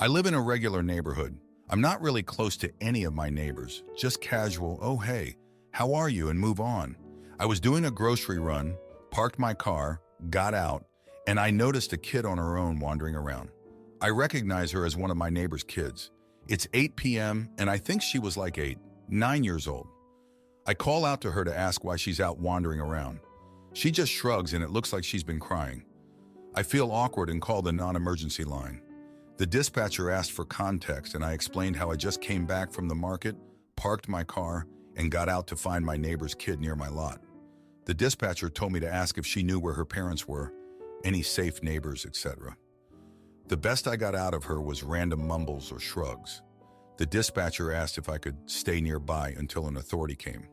I live in a regular neighborhood. I'm not really close to any of my neighbors, just casual, oh hey, how are you, and move on. I was doing a grocery run, parked my car, got out, and I noticed a kid on her own wandering around. I recognize her as one of my neighbor's kids. It's 8 p.m. and I think she was like 9 years old. I call out to her to ask why she's out wandering around. She just shrugs and it looks like she's been crying. I feel awkward and call the non-emergency line. The dispatcher asked for context and I explained how I just came back from the market, parked my car, and got out to find my neighbor's kid near my lot. The dispatcher told me to ask if she knew where her parents were, any safe neighbors, etc. The best I got out of her was random mumbles or shrugs. The dispatcher asked if I could stay nearby until an authority came.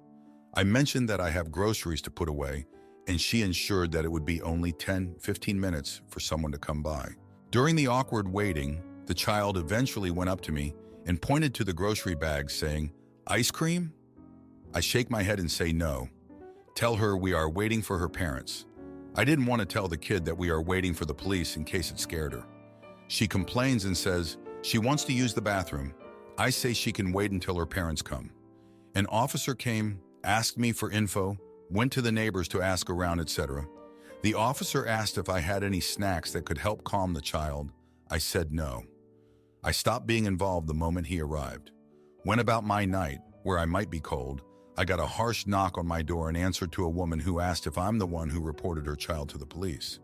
I mentioned that I have groceries to put away, and she ensured that it would be only 10-15 minutes for someone to come by. During the awkward waiting, the child eventually went up to me and pointed to the grocery bag saying, "Ice cream?" I shake my head and say no. Tell her we are waiting for her parents. I didn't want to tell the kid that we are waiting for the police in case it scared her. She complains and says she wants to use the bathroom. I say she can wait until her parents come. An officer came, asked me for info, went to the neighbors to ask around, etc. The officer asked if I had any snacks that could help calm the child. I said no. I stopped being involved the moment he arrived. Went about my night, where I might be cold. I got a harsh knock on my door and answered to a woman who asked if I'm the one who reported her child to the police.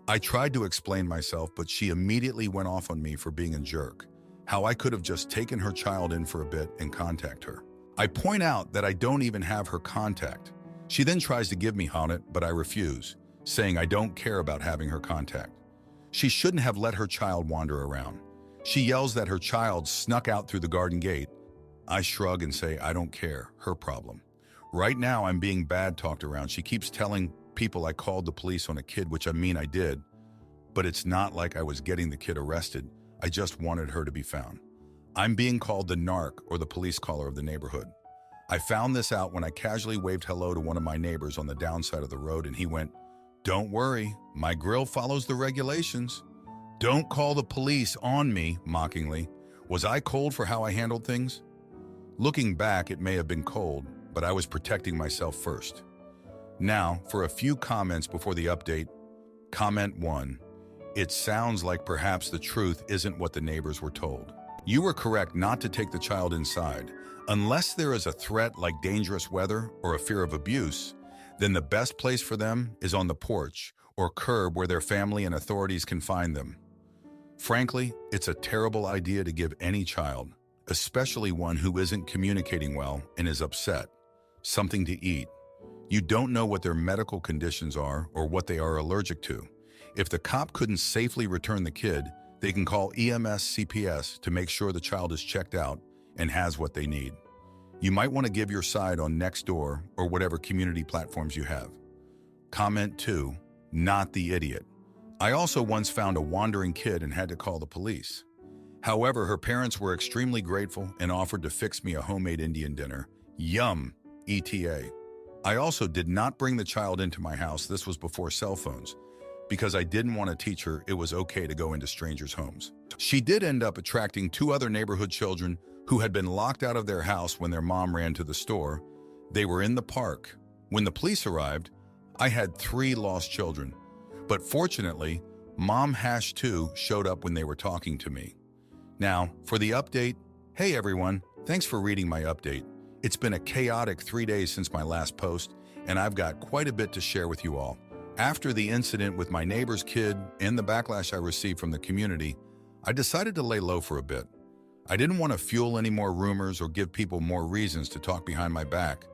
I tried to explain myself, but she immediately went off on me for being a jerk, how I could have just taken her child in for a bit and contact her. I point out that I don't even have her contact. She then tries to give me on it, but I refuse, saying I don't care about having her contact. She shouldn't have let her child wander around. She yells that her child snuck out through the garden gate. I shrug and say I don't care, her problem. Right now I'm being bad talked around. She keeps telling people I called the police on a kid, which I mean I did, but it's not like I was getting the kid arrested. I just wanted her to be found. I'm being called the narc or the police caller of the neighborhood. I found this out when I casually waved hello to one of my neighbors on the downside of the road and he went, "Don't worry, my grill follows the regulations. Don't call the police on me," mockingly. Was I cold for how I handled things? Looking back, it may have been cold, but I was protecting myself first. Now, for a few comments before the update. Comment 1. It sounds like perhaps the truth isn't what the neighbors were told. You were correct not to take the child inside. Unless there is a threat like dangerous weather or a fear of abuse, then the best place for them is on the porch or curb where their family and authorities can find them. Frankly, it's a terrible idea to give any child, especially one who isn't communicating well and is upset, something to eat. You don't know what their medical conditions are or what they are allergic to. If the cop couldn't safely return the kid, they can call EMS CPS to make sure the child is checked out and has what they need. You might want to give your side on Nextdoor or whatever community platforms you have. Comment 2, not the idiot. I also once found a wandering kid and had to call the police. However, her parents were extremely grateful and offered to fix me a homemade Indian dinner. Yum, ETA. I also did not bring the child into my house. This was before cell phones, because I didn't want to teach her it was okay to go into strangers' homes. She did end up attracting 2 other neighborhood children who had been locked out of their house when their mom ran to the store. They were in the park. When the police arrived, I had 3 lost children. But fortunately, Mom #2 showed up when they were talking to me. Now, for the update. Hey everyone, thanks for reading my update. It's been a chaotic 3 days since my last post, and I've got quite a bit to share with you all. After the incident with my neighbor's kid and the backlash I received from the community, I decided to lay low for a bit. I didn't want to fuel any more rumors or give people more reasons to talk behind my back.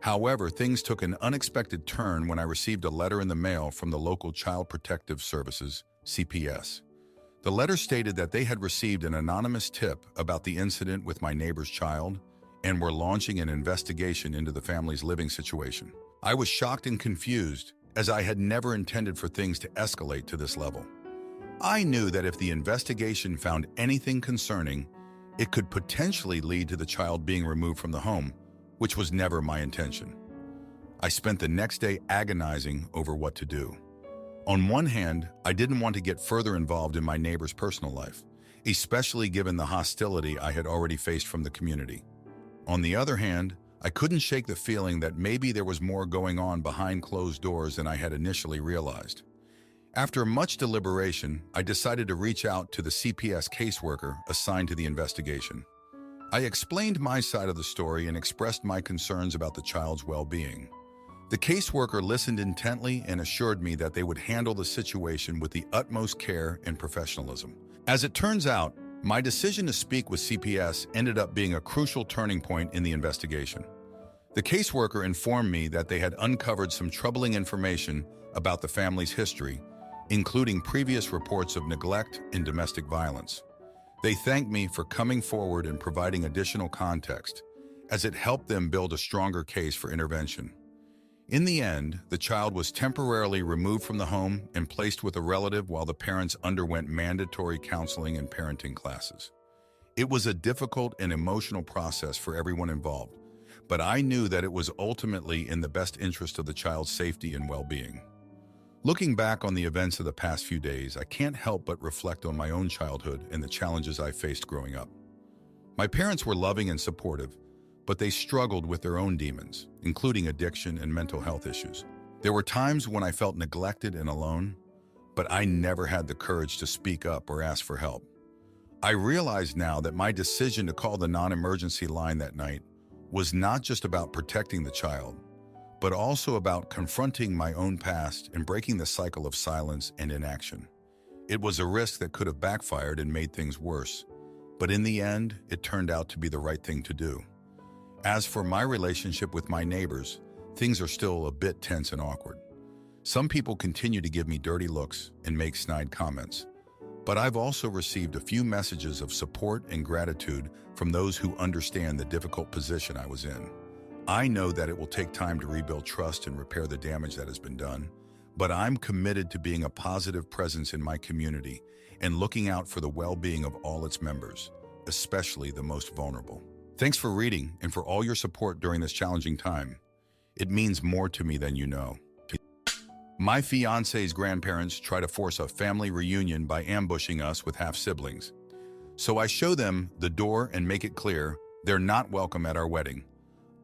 However, things took an unexpected turn when I received a letter in the mail from the local Child Protective Services, CPS. The letter stated that they had received an anonymous tip about the incident with my neighbor's child and were launching an investigation into the family's living situation. I was shocked and confused, as I had never intended for things to escalate to this level. I knew that if the investigation found anything concerning, it could potentially lead to the child being removed from the home, which was never my intention. I spent the next day agonizing over what to do. On one hand, I didn't want to get further involved in my neighbor's personal life. especially given the hostility I had already faced from the community. On the other hand, I couldn't shake the feeling that maybe there was more going on behind closed doors than I had initially realized. After much deliberation, I decided to reach out to the CPS caseworker assigned to the investigation. I explained my side of the story and expressed my concerns about the child's well-being. The caseworker listened intently and assured me that they would handle the situation with the utmost care and professionalism. As it turns out, my decision to speak with CPS ended up being a crucial turning point in the investigation. The caseworker informed me that they had uncovered some troubling information about the family's history, including previous reports of neglect and domestic violence. They thanked me for coming forward and providing additional context, as it helped them build a stronger case for intervention. In the end, the child was temporarily removed from the home and placed with a relative while the parents underwent mandatory counseling and parenting classes. It was a difficult and emotional process for everyone involved, but I knew that it was ultimately in the best interest of the child's safety and well-being. Looking back on the events of the past few days, I can't help but reflect on my own childhood and the challenges I faced growing up. My parents were loving and supportive, but they struggled with their own demons, including addiction and mental health issues. There were times when I felt neglected and alone, but I never had the courage to speak up or ask for help. I realize now that my decision to call the non-emergency line that night was not just about protecting the child, but also about confronting my own past and breaking the cycle of silence and inaction. It was a risk that could have backfired and made things worse, but in the end, it turned out to be the right thing to do. As for my relationship with my neighbors, things are still a bit tense and awkward. Some people continue to give me dirty looks and make snide comments, but I've also received a few messages of support and gratitude from those who understand the difficult position I was in. I know that it will take time to rebuild trust and repair the damage that has been done, but I'm committed to being a positive presence in my community and looking out for the well-being of all its members, especially the most vulnerable. Thanks for reading and for all your support during this challenging time. It means more to me than you know. My fiance's grandparents try to force a family reunion by ambushing us with half-siblings. So I show them the door and make it clear they're not welcome at our wedding.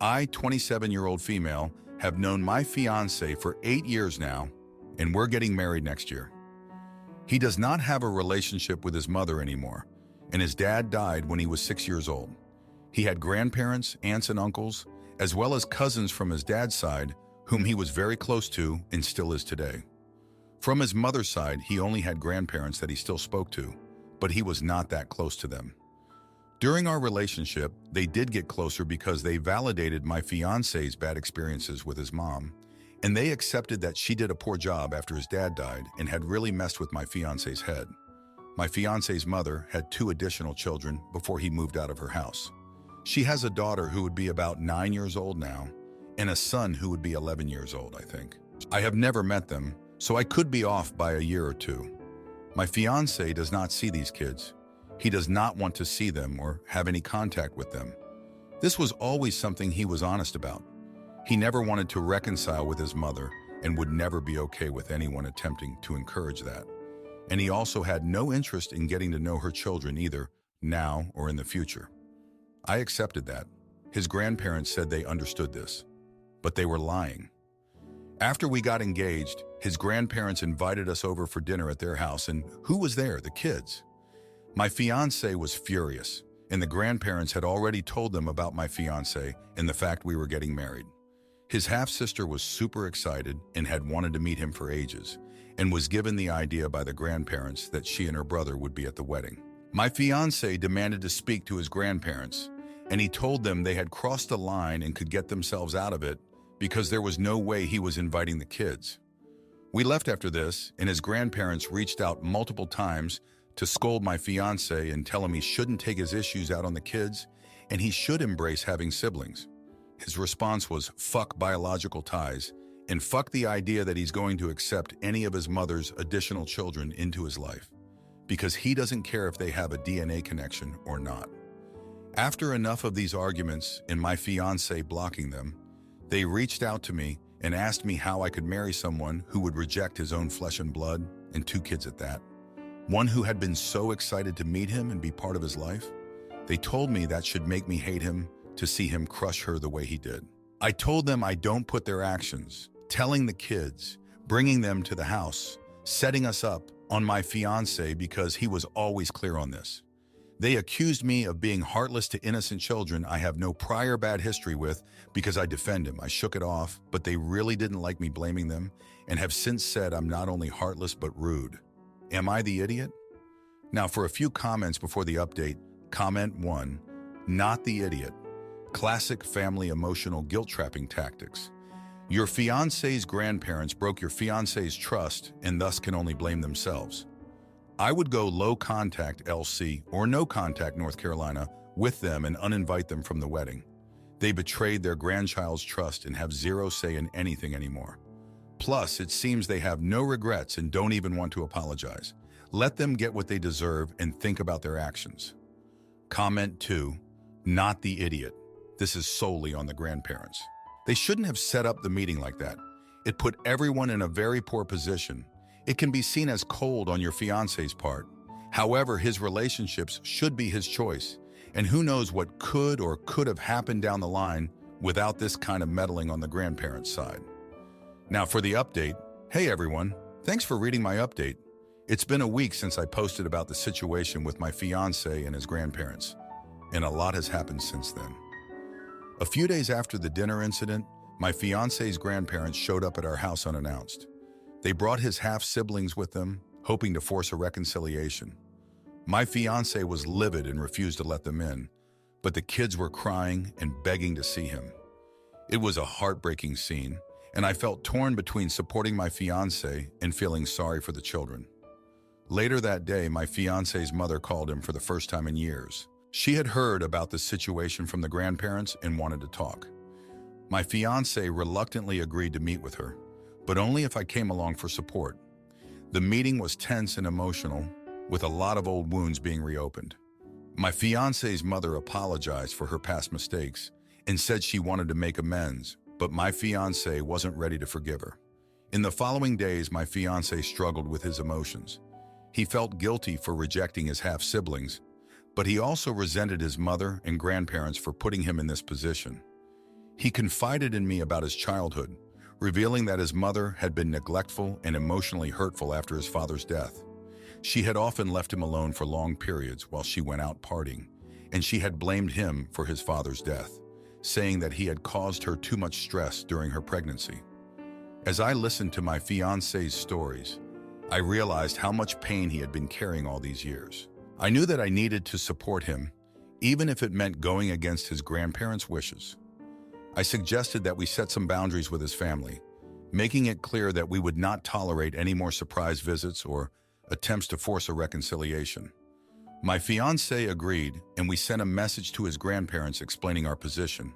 I, 27-year-old female, have known my fiancé for 8 years now, and we're getting married next year. He does not have a relationship with his mother anymore, and his dad died when he was 6 years old. He had grandparents, aunts and uncles, as well as cousins from his dad's side, whom he was very close to and still is today. From his mother's side, he only had grandparents that he still spoke to, but he was not that close to them. During our relationship, they did get closer because they validated my fiancé's bad experiences with his mom, and they accepted that she did a poor job after his dad died and had really messed with my fiancé's head. My fiancé's mother had 2 additional children before he moved out of her house. She has a daughter who would be about 9 years old now, and a son who would be 11 years old, I think. I have never met them, so I could be off by a year or 2. My fiancé does not see these kids. He does not want to see them or have any contact with them. This was always something he was honest about. He never wanted to reconcile with his mother and would never be okay with anyone attempting to encourage that. And he also had no interest in getting to know her children either, now or in the future. I accepted that. His grandparents said they understood this, but they were lying. After we got engaged, his grandparents invited us over for dinner at their house, and who was there? The kids. My fiancé was furious, and the grandparents had already told them about my fiancé and the fact we were getting married. His half-sister was super excited and had wanted to meet him for ages, and was given the idea by the grandparents that she and her brother would be at the wedding. My fiancé demanded to speak to his grandparents, and he told them they had crossed the line and could get themselves out of it because there was no way he was inviting the kids. We left after this, and his grandparents reached out multiple times to scold my fiancé and tell him he shouldn't take his issues out on the kids and he should embrace having siblings. His response was, "Fuck biological ties," and fuck the idea that he's going to accept any of his mother's additional children into his life, because he doesn't care if they have a DNA connection or not. After enough of these arguments and my fiancé blocking them, they reached out to me and asked me how I could marry someone who would reject his own flesh and blood and 2 kids at that. one who had been so excited to meet him and be part of his life. They told me that should make me hate him to see him crush her the way he did. I told them I don't put their actions, telling the kids, bringing them to the house, setting us up on my fiancé because he was always clear on this. They accused me of being heartless to innocent children I have no prior bad history with because I defend him. I shook it off, but they really didn't like me blaming them and have since said I'm not only heartless but rude. Am I the idiot? Now for a few comments before the update. Comment 1. Not the idiot. Classic family emotional guilt-trapping tactics. Your fiancé's grandparents broke your fiancé's trust and thus can only blame themselves. I would go low contact LC or no contact North Carolina with them and uninvite them from the wedding. They betrayed their grandchild's trust and have zero say in anything anymore. Plus, it seems they have no regrets and don't even want to apologize. Let them get what they deserve and think about their actions. Comment 2. Not the idiot. This is solely on the grandparents. They shouldn't have set up the meeting like that. It put everyone in a very poor position. It can be seen as cold on your fiancé's part. However, his relationships should be his choice, and who knows what could or could have happened down the line without this kind of meddling on the grandparents' side. Now for the update. Hey everyone, thanks for reading my update. It's been a week since I posted about the situation with my fiancé and his grandparents, and a lot has happened since then. A few days after the dinner incident, my fiancé's grandparents showed up at our house unannounced. They brought his half-siblings with them, hoping to force a reconciliation. My fiancé was livid and refused to let them in, but the kids were crying and begging to see him. It was a heartbreaking scene, and I felt torn between supporting my fiancé and feeling sorry for the children. Later that day, my fiancé's mother called him for the first time in years. She had heard about the situation from the grandparents and wanted to talk. My fiancé reluctantly agreed to meet with her, but only if I came along for support. The meeting was tense and emotional, with a lot of old wounds being reopened. My fiancé's mother apologized for her past mistakes and said she wanted to make amends, but my fiancé wasn't ready to forgive her. In the following days, my fiancé struggled with his emotions. He felt guilty for rejecting his half-siblings, but he also resented his mother and grandparents for putting him in this position. He confided in me about his childhood, revealing that his mother had been neglectful and emotionally hurtful after his father's death. She had often left him alone for long periods while she went out partying, and she had blamed him for his father's death, saying that he had caused her too much stress during her pregnancy. As I listened to my fiancé's stories, I realized how much pain he had been carrying all these years. I knew that I needed to support him, even if it meant going against his grandparents' wishes. I suggested that we set some boundaries with his family, making it clear that we would not tolerate any more surprise visits or attempts to force a reconciliation. My fiancé agreed, and we sent a message to his grandparents explaining our position.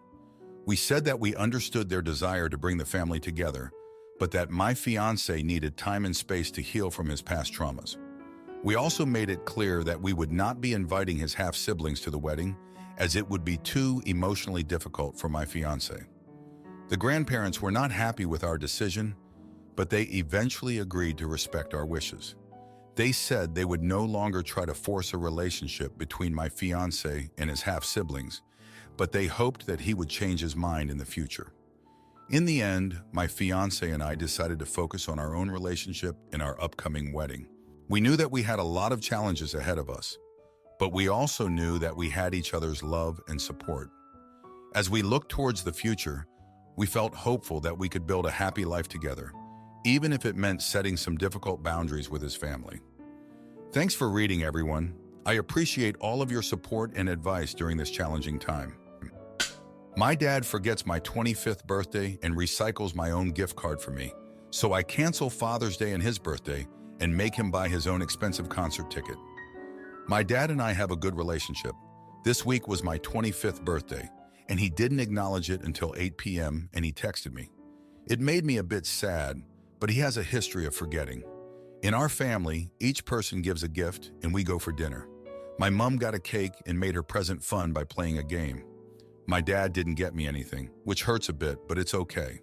We said that we understood their desire to bring the family together, but that my fiancé needed time and space to heal from his past traumas. We also made it clear that we would not be inviting his half-siblings to the wedding, as it would be too emotionally difficult for my fiancé. The grandparents were not happy with our decision, but they eventually agreed to respect our wishes. They said they would no longer try to force a relationship between my fiancé and his half-siblings, but they hoped that he would change his mind in the future. In the end, my fiancé and I decided to focus on our own relationship and our upcoming wedding. We knew that we had a lot of challenges ahead of us, but we also knew that we had each other's love and support. As we looked towards the future, we felt hopeful that we could build a happy life together, even if it meant setting some difficult boundaries with his family. Thanks for reading, everyone. I appreciate all of your support and advice during this challenging time. My dad forgets my 25th birthday and recycles my own gift card for me, so I cancel Father's Day and his birthday and make him buy his own expensive concert ticket. My dad and I have a good relationship. This week was my 25th birthday, and he didn't acknowledge it until 8 p.m. and he texted me. It made me a bit sad, but he has a history of forgetting. In our family, each person gives a gift and we go for dinner. My mom got a cake and made her present fun by playing a game. My dad didn't get me anything, which hurts a bit, but it's okay.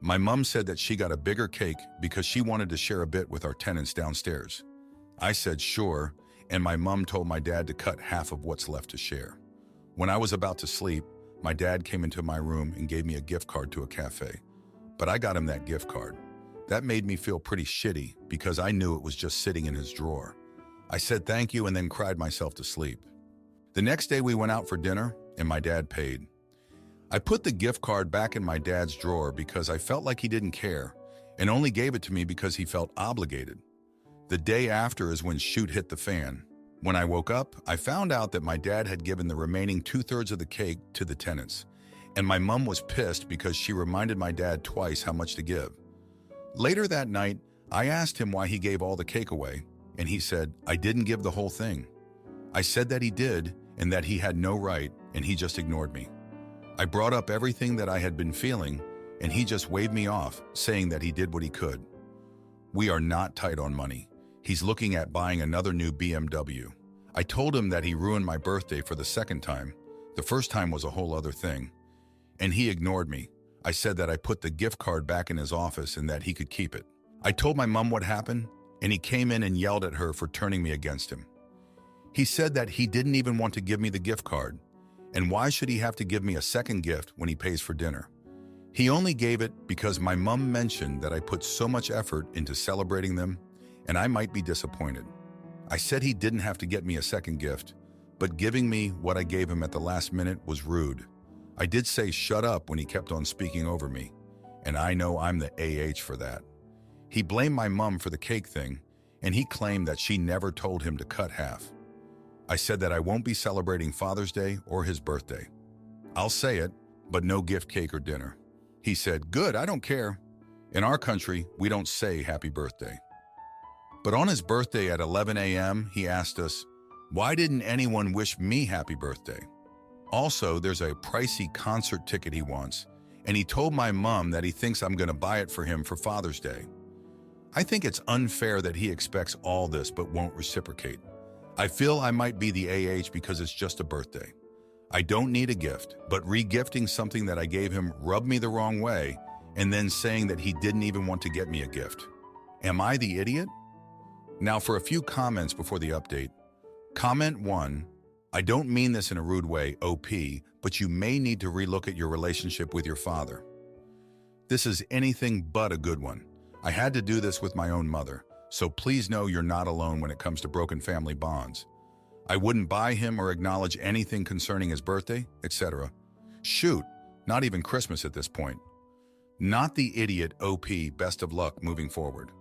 My mom said that she got a bigger cake because she wanted to share a bit with our tenants downstairs. I said sure, and my mom told my dad to cut half of what's left to share. When I was about to sleep, my dad came into my room and gave me a gift card to a cafe. But I got him that gift card. That made me feel pretty shitty because I knew it was just sitting in his drawer. I said thank you and then cried myself to sleep. The next day we went out for dinner and my dad paid. I put the gift card back in my dad's drawer because I felt like he didn't care and only gave it to me because he felt obligated. The day after is when shit hit the fan. When I woke up, I found out that my dad had given the remaining 2/3 of the cake to the tenants, and my mom was pissed because she reminded my dad twice how much to give. Later that night, I asked him why he gave all the cake away, and he said, I didn't give the whole thing. I said that he did and that he had no right, and he just ignored me. I brought up everything that I had been feeling, and he just waved me off, saying that he did what he could. We are not tight on money. He's looking at buying another new BMW. I told him that he ruined my birthday for the second time. The first time was a whole other thing. And he ignored me. I said that I put the gift card back in his office and that he could keep it. I told my mom what happened, and he came in and yelled at her for turning me against him. He said that he didn't even want to give me the gift card, and why should he have to give me a second gift when he pays for dinner? He only gave it because my mom mentioned that I put so much effort into celebrating them, and I might be disappointed. I said he didn't have to get me a second gift, but giving me what I gave him at the last minute was rude. I did say shut up when he kept on speaking over me, and I know I'm the AH for that. He blamed my mom for the cake thing, and he claimed that she never told him to cut half. I said that I won't be celebrating Father's Day or his birthday. I'll say it, but no gift, cake, or dinner. He said, good, I don't care. In our country, we don't say happy birthday. But on his birthday at 11 a.m., he asked us, why didn't anyone wish me happy birthday? Also, there's a pricey concert ticket he wants, and he told my mom that he thinks I'm going to buy it for him for Father's Day. I think it's unfair that he expects all this but won't reciprocate. I feel I might be the AH because it's just a birthday. I don't need a gift, but re-gifting something that I gave him rubbed me the wrong way, and then saying that he didn't even want to get me a gift. Am I the idiot? Now for a few comments before the update. Comment 1. I don't mean this in a rude way, OP, but you may need to relook at your relationship with your father. This is anything but a good one. I had to do this with my own mother, so please know you're not alone when it comes to broken family bonds. I wouldn't buy him or acknowledge anything concerning his birthday, etc. Shoot, not even Christmas at this point. Not the idiot, OP, best of luck moving forward.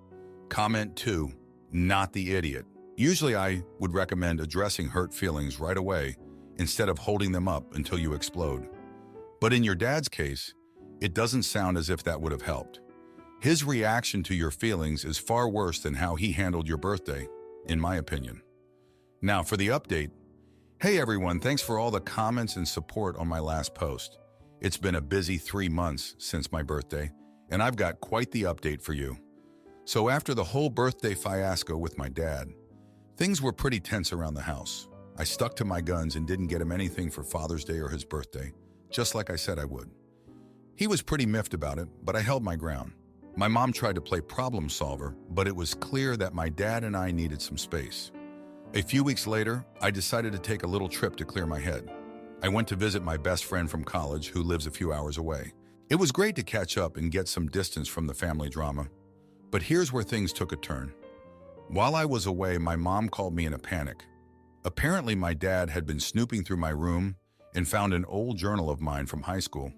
Comment 2. Not the idiot. Usually I would recommend addressing hurt feelings right away instead of holding them up until you explode. But in your dad's case, it doesn't sound as if that would have helped. His reaction to your feelings is far worse than how he handled your birthday, in my opinion. Now for the update. Hey everyone, thanks for all the comments and support on my last post. It's been a busy 3 months since my birthday, and I've got quite the update for you. So after the whole birthday fiasco with my dad, things were pretty tense around the house. I stuck to my guns and didn't get him anything for Father's Day or his birthday, just like I said I would. He was pretty miffed about it, but I held my ground. My mom tried to play problem solver, but it was clear that my dad and I needed some space. A few weeks later, I decided to take a little trip to clear my head. I went to visit my best friend from college who lives a few hours away. It was great to catch up and get some distance from the family drama. But here's where things took a turn. While I was away, my mom called me in a panic. Apparently, my dad had been snooping through my room and found an old journal of mine from high school.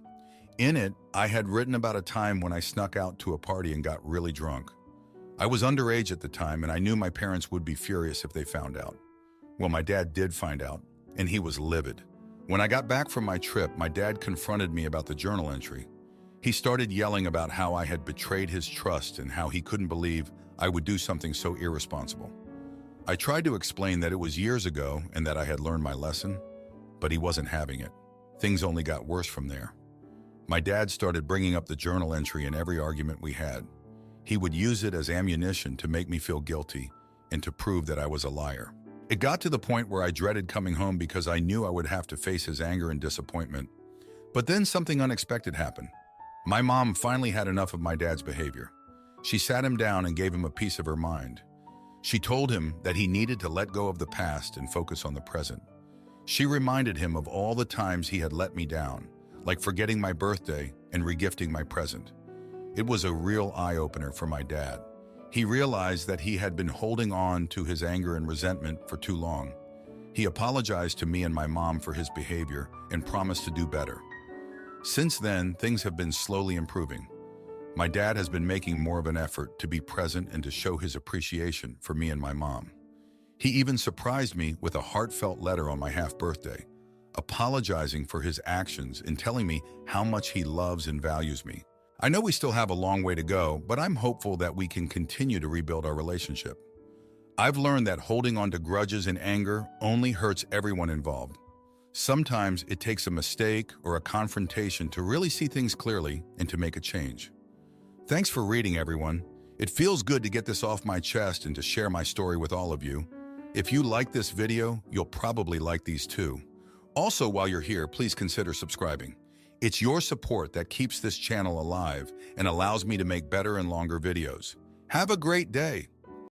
In it, I had written about a time when I snuck out to a party and got really drunk. I was underage at the time, and I knew my parents would be furious if they found out. Well, my dad did find out, and he was livid. When I got back from my trip, my dad confronted me about the journal entry. He started yelling about how I had betrayed his trust and how he couldn't believe I would do something so irresponsible. I tried to explain that it was years ago and that I had learned my lesson, but he wasn't having it. Things only got worse from there. My dad started bringing up the journal entry in every argument we had. He would use it as ammunition to make me feel guilty and to prove that I was a liar. It got to the point where I dreaded coming home because I knew I would have to face his anger and disappointment. But then something unexpected happened. My mom finally had enough of my dad's behavior. She sat him down and gave him a piece of her mind. She told him that he needed to let go of the past and focus on the present. She reminded him of all the times he had let me down, like forgetting my birthday and regifting my present. It was a real eye-opener for my dad. He realized that he had been holding on to his anger and resentment for too long. He apologized to me and my mom for his behavior and promised to do better. Since then, things have been slowly improving. My dad has been making more of an effort to be present and to show his appreciation for me and my mom. He even surprised me with a heartfelt letter on my half-birthday, apologizing for his actions and telling me how much he loves and values me. I know we still have a long way to go, but I'm hopeful that we can continue to rebuild our relationship. I've learned that holding on to grudges and anger only hurts everyone involved. Sometimes it takes a mistake or a confrontation to really see things clearly and to make a change. Thanks for reading, everyone. It feels good to get this off my chest and to share my story with all of you. If you like this video, you'll probably like these too. Also, while you're here, please consider subscribing. It's your support that keeps this channel alive and allows me to make better and longer videos. Have a great day.